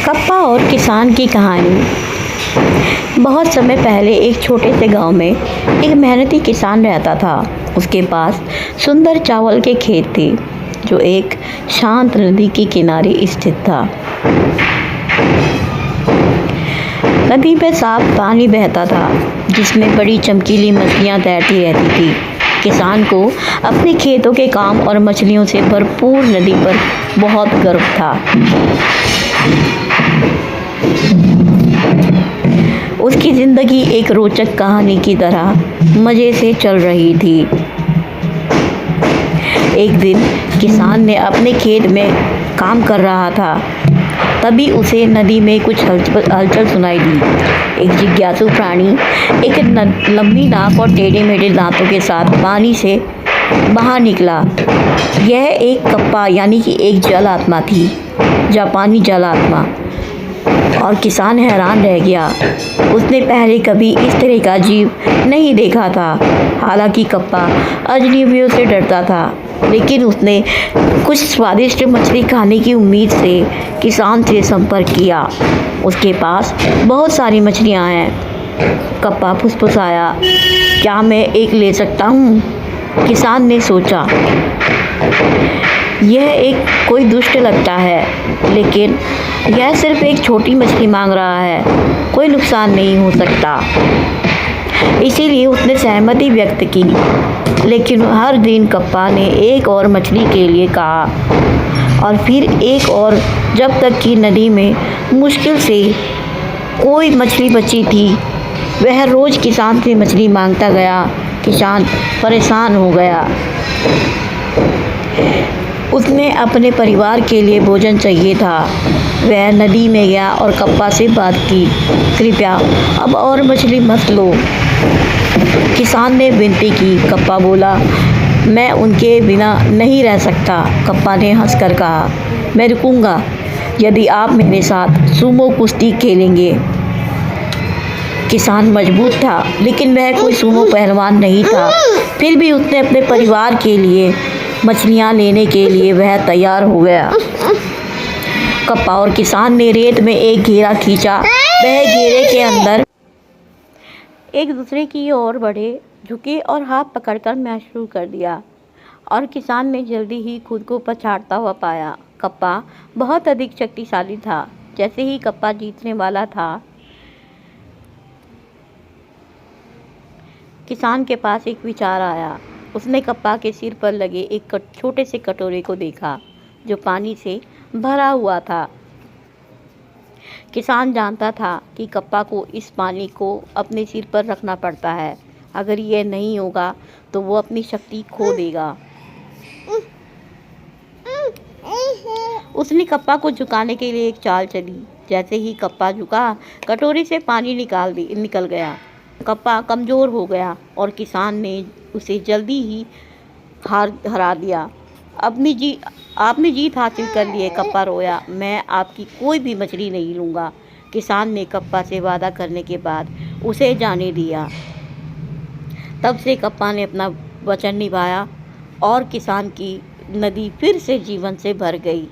Kappa और किसान की कहानी। बहुत समय पहले एक छोटे से गांव में एक मेहनती किसान रहता था। उसके पास सुंदर चावल के खेत थे जो एक शांत नदी के किनारे स्थित था। नदी में साफ पानी बहता था जिसमें बड़ी चमकीली मछलियां तैरती रहती थी। किसान को अपने खेतों के काम और मछलियों से भरपूर नदी पर बहुत गर्व था। उसकी जिंदगी एक रोचक कहानी की तरह मज़े से चल रही थी। एक दिन किसान ने अपने खेत में काम कर रहा था, तभी उसे नदी में कुछ हलचल सुनाई दी। एक जिज्ञासु प्राणी एक लंबी नाक और टेढ़े मेढ़े दांतों के साथ पानी से बाहर निकला। यह एक कप्पा यानी कि एक जल आत्मा थी, जापानी जल आत्मा। और किसान हैरान रह गया। उसने पहले कभी इस तरह का जीव नहीं देखा था। हालांकि कप्पा अजनबियों से डरता था, लेकिन उसने कुछ स्वादिष्ट मछली खाने की उम्मीद से किसान से संपर्क किया। उसके पास बहुत सारी मछलियां हैं। कप्पा फुसफुसाया, क्या मैं एक ले सकता हूँ? किसान ने सोचा, यह एक कोई दुष्ट लगता है, लेकिन यह सिर्फ एक छोटी मछली मांग रहा है, कोई नुकसान नहीं हो सकता। इसीलिए उसने सहमति व्यक्त की। लेकिन हर दिन कप्पा ने एक और मछली के लिए कहा और फिर एक और, जब तक कि नदी में मुश्किल से कोई मछली बची थी। वह रोज़ किसान से मछली मांगता गया। किसान परेशान हो गया। उसने अपने परिवार के लिए भोजन चाहिए था। वह नदी में गया और कप्पा से बात की, कृपया अब और मछली मत लो। किसान ने विनती की। कप्पा बोला, मैं उनके बिना नहीं रह सकता। कप्पा ने हंसकर कहा, मैं रुकूंगा यदि आप मेरे साथ सुमो कुश्ती खेलेंगे। किसान मजबूत था, लेकिन वह कोई सुमो पहलवान नहीं था। फिर भी उसने अपने परिवार के लिए मछलियाँ लेने के लिए वह तैयार हो गया। कप्पा और किसान ने रेत में एक घेरा खींचा। वह घेरे के अंदर एक दूसरे की ओर बढ़े, झुके और हाथ पकड़कर मैच शुरू कर दिया। और किसान ने जल्दी ही खुद को पछाड़ता हुआ पाया। कप्पा बहुत अधिक शक्तिशाली था। जैसे ही कप्पा जीतने वाला था, किसान के पास एक विचार आया। उसने कप्पा के सिर पर लगे एक छोटे से कटोरे को देखा जो पानी से भरा हुआ था। किसान जानता था कि कप्पा को इस पानी को अपने सिर पर रखना पड़ता है। अगर यह नहीं होगा तो वो अपनी शक्ति खो देगा। उसने कप्पा को झुकाने के लिए एक चाल चली। जैसे ही कप्पा झुका, कटोरे से पानी निकल गया। कप्पा कमज़ोर हो गया और किसान ने उसे जल्दी ही हरा दिया। आपने जीत हासिल कर ली है। कप्पा रोया, मैं आपकी कोई भी मछली नहीं लूँगा। किसान ने कप्पा से वादा करने के बाद उसे जाने दिया। तब से कप्पा ने अपना वचन निभाया और किसान की नदी फिर से जीवन से भर गई।